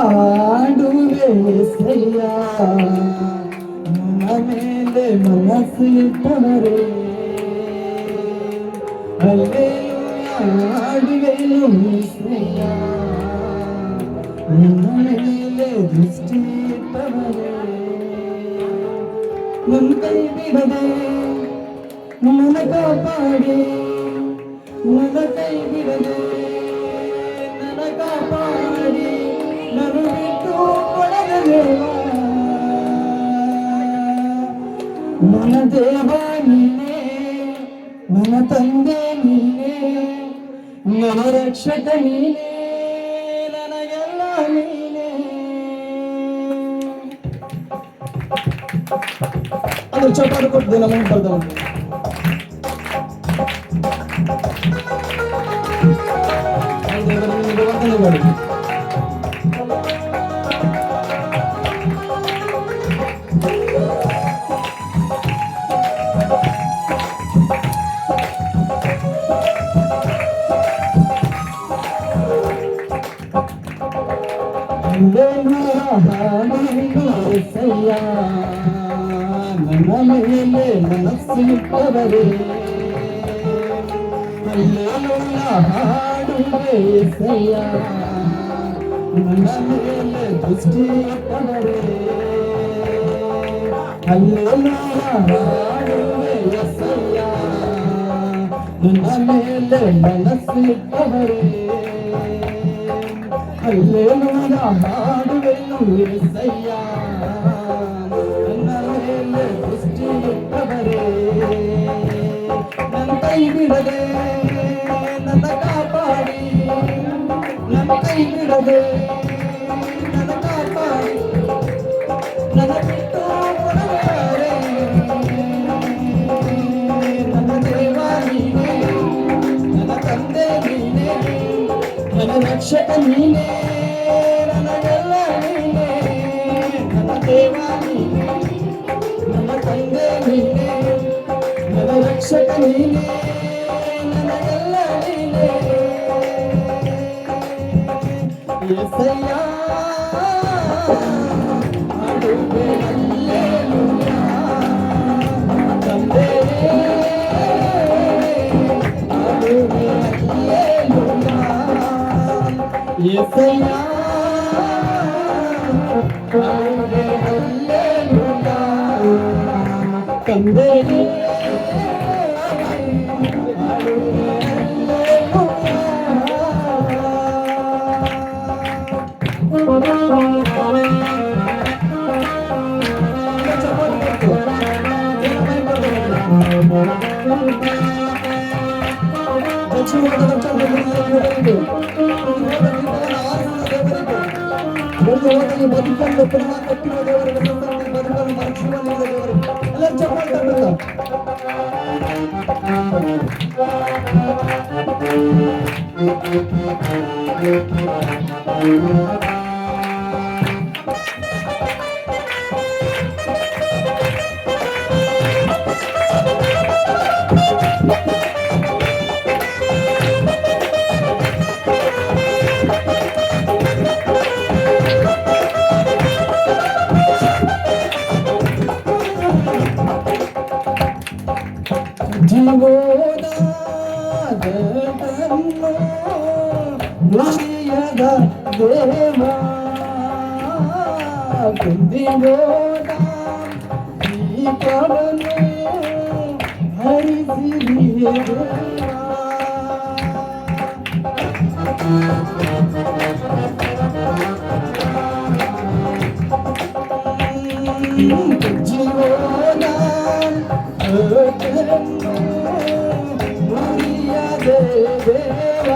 ಹಾಡುವೆ ಸಯ್ಯ ನನ್ನ ಮೇಲೆ ಮನಸ್ಸು ಇಟ್ಟವರೇ ಹಾಡುವೆನು ಸಯ್ಯ ನನ್ನ ಮೇಲೆ ದೃಷ್ಟಿ ಇಟ್ಟವರೇ ನನ್ನ ಕೈ ಬಿಡದೆ ನನ್ನ ಕಾಪಾಡಿ ನನ್ನ ಕೈ ಬಿಡದೆ ನನ್ನ ಕಾಪಾಡಿ ನಾನು ಬಿಟ್ಟು ಕೊಡದ ದೇವ ನನ್ನ ದೇವ ನೀನೇ ನನ್ನ ತಂದೆ ನೀನೇ ನನ್ನ ರಕ್ಷಕ ನೀನೇ ನನಗೆಲ್ಲ ನೀನೇ ಅದು ಚಪಾರು ಕೊಟ್ಟಿದೆ ನಮ್ಮ ಬರ್ದವನು ವಂದನೆ ಮಾಡಿ ಸಯ್ಯ ನನ್ನ ಮೇಲೆ ಮನಸ್ಸು ಇಟ್ಟವರೇ ಹಾಡುವೆ ಸಯ್ಯ ನನ್ನ ಮೇಲೆ ದೃಷ್ಟಿ ಇಟ್ಟವರೇ ಹಾಡುವೆ ಸಯ್ಯ ನನ್ನ ಮೇಲೆ ಮನಸ್ಸು ಇಟ್ಟವರೇ ಅಲ್ಲೇಲೂಯ ಹಾಡುವೆನು ಸಯ್ಯ ನನ್ನ ಮೇಲೆ ದೃಷ್ಟಿ ಇಟ್ಟವರೇ ನನ್ನ ಕೈ ಬಿಡದೆ ನನ್ನ ಕಾಪಾಡಿ ನನ್ನ ಕೈ ಬಿಡದೆ ನನ್ನ ಕಾಪಾಡಿ ನನ್ನ ಬಿಟ್ಟು ಕೊಡಬಾರೆ ನನ್ನ ದೇವ ನೀನೇ ನನ್ನ ತಂದೆ ನೀನೇ ನನ್ನ ರಕ್ಷಕ ನೀನೇ ನನಗೆಲ್ಲ ನೀನೇ ನನ್ನ ದೇವ ನೀನೇ ನನ್ನ ತಂದೆ ನೀನೇ ನನ್ನ ರಕ್ಷಕ ನೀನೇ ನನಗೆಲ್ಲ ನೀನೇ యేసయ్య ಹಾಡುವೆ ಹಲ್ಲೆಲೂಯಾ ತಂದೆ ಹಾಡುವೆ ಹಲ್ಲೆಲೂಯಾ యేసయ్య ಹಾಡುವೆ ಹಲ್ಲೆಲೂಯಾ ತಂದೆ ಬದುಕನ್ನು ಪುನಃ ಕಟ್ಟಿರುವ ದೇವರಿಗೆ ಬದುಕನ್ನು ಮರಚಿರುವ ದೇವರು ಎಲ್ಲ ಚಪ್ಪಾಳೆ ಜೀವೋದ ಜಗನ್ನು ಮುರಿಯದ ದೇವ ಕುಂದಿಗೋದ ದೀಪವನ್ನು ಹರಿಸಿದಿಯೇ ಜೀವೋದ ಮುರಿಯದೆ ದೇವ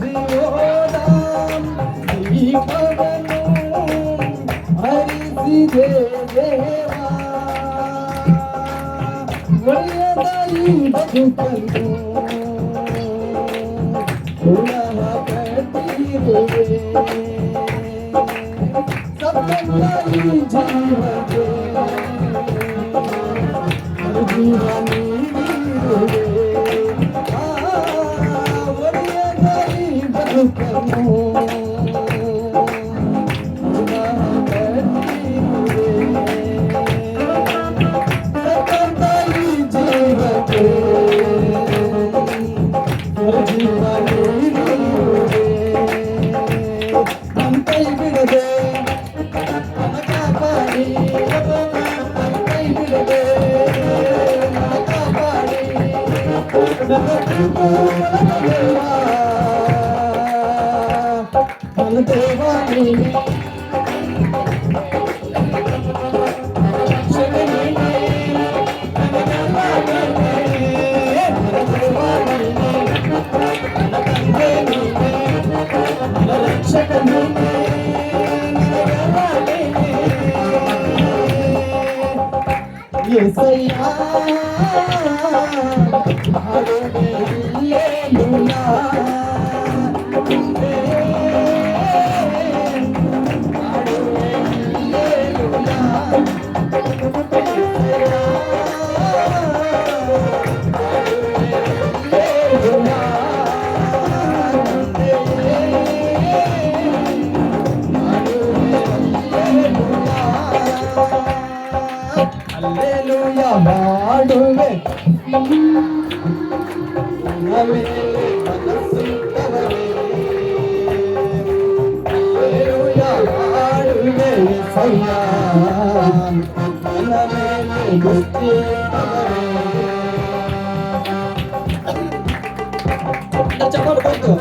ದಿಯೋದ ದೀಪವನ್ನು ಹರಿಸಿದೆ ದೇವ ಒಳ್ಳೆಯದ ಈ ಬದುಕನ್ನು ಪುನಃ ಕಟ್ಟಿರುವೆ ಸತ್ಯದ ಈ ಜೀವಕ್ಕೆ ಜೀವ ನೀಡಿರುವೆ ಒಳ್ಳೆಯದ ಈ ಬದುಕನ್ನು ನನ್ನ ದೇವ ನೀನೆ యేసయ్యా హల్లెలూయా హల్లెలూయా ಮಾಡುವೆ ನಮೇಲೆ ಮನಸ್ಸಿಟ್ಟವರೇ ಹಲ್ಲೆಲೂಯಾ ಮಾಡುವೆ యేసయ్య ನಮೇಲೆ ದೃಷ್ಟಿಟ್ಟವರೇ ಚಪ್ಪಾಳೆ ಬಂತು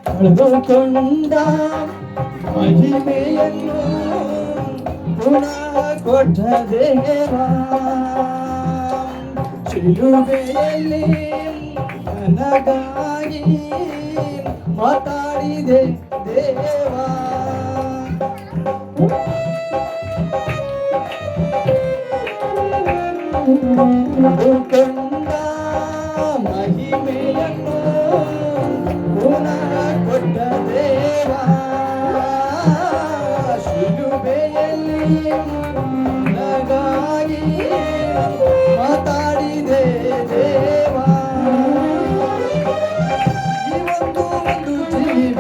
ಕಳೆದುಕೊಂಡ ಮಹಿಮೆಯನ್ನು ಪುನಃ ಕೊಟ್ಟ ದೇವ ಶಿಲುಬೆಯಲ್ಲಿ ನನಗಾಗಿ ಮಾತಾಡಿದೆ ದೇವ ಕಳೆದುಕೊಂಡ ಮಹಿಮೆಯನ್ನು ಪುನಃ ಕೊಟ್ಟ ದೇವ ಶಿಲುಬೆಯಲ್ಲಿ ನನಗಾಗಿ ಮಾತಾಡಿದೆ ದೇವ ಈ ಒಂದು ಜೀವ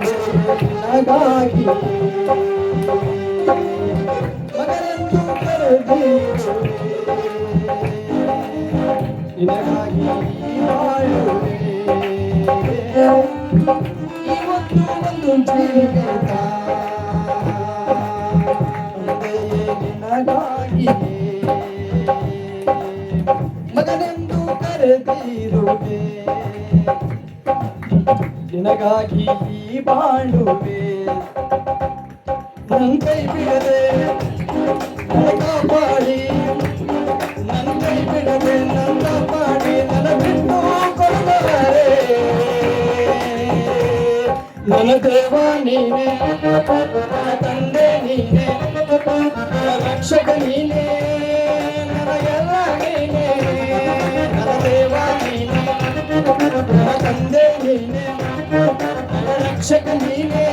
ನನಗಾಗಿ ಮಗನೆಂದು ಕರೆದಿರು ನಿನಗಾಗಿ ಬಾಳುವೆ ಇವತ್ತು ಒಂದು ಜೀವಿತ ನಿನಗಾಗಿ ಮಗನೆಂದು ಕರೆದಿರುವೆ ನಿನಗಾಗಿ ಬಾಳುವೆ ನನ್ನ ಕೈ ಬಿಡದೆ ನನ್ನ ಕಾಪಾಡಿ ನನ್ನ ಕೈ ಬಿಡದೆ ನನ್ನ ಮಾಡಿ ನನ್ನ ಬಿಟ್ಟು ಕೊಡುತ್ತಾರೆ ನನ್ನ ದೇವ ನೀನೆ ನನ್ನ ತಂದೆ ನೀನೆ ನನ್ನ ರಕ್ಷಕ ನೀನೆ ನನಗೆಲ್ಲ ನೀನೆ ನನ್ನ ದೇವ ನೀನೆ ನನ್ನ ತಂದೆ ನೀನೆ ನನ್ನ ರಕ್ಷಕ ನೀನೆ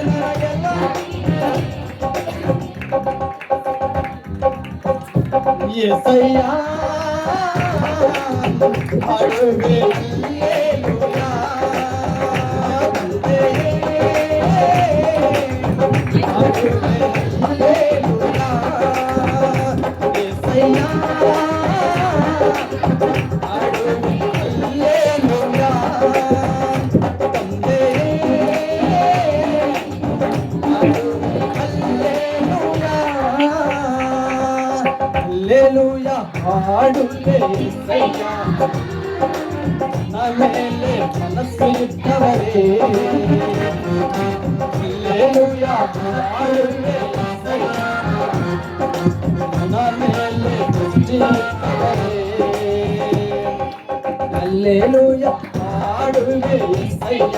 ನನಗೆಲ್ಲ యేసయ్య ಹಾಡುವೆ ಹಲ್ಲೆಲೂಯಾ ಹಾಡುವೆ ಹಲ್ಲೆಲೂಯಾ యేసయ్య ಹಾಡುವೆ ಹಲ್ಲೆಲೂಯಾ ತಂದೆ ಹಲ್ಲೆಲೂಯಾ ಹಾಡುವೆ యేసయ్య ನಮೇಲೆ ಮನಸ್ಸಿಟ್ಟವರೇ ಹಲ್ಲೆಲೂಯಾ ಹಾಡುವೆ యేసయ్య ನಮೇಲೆ ದೃಷ್ಟಿಟ್ಟವರೇ ಹಲ್ಲೆಲೂಯಾ ಹಾಡುವೆ యేಸయ్య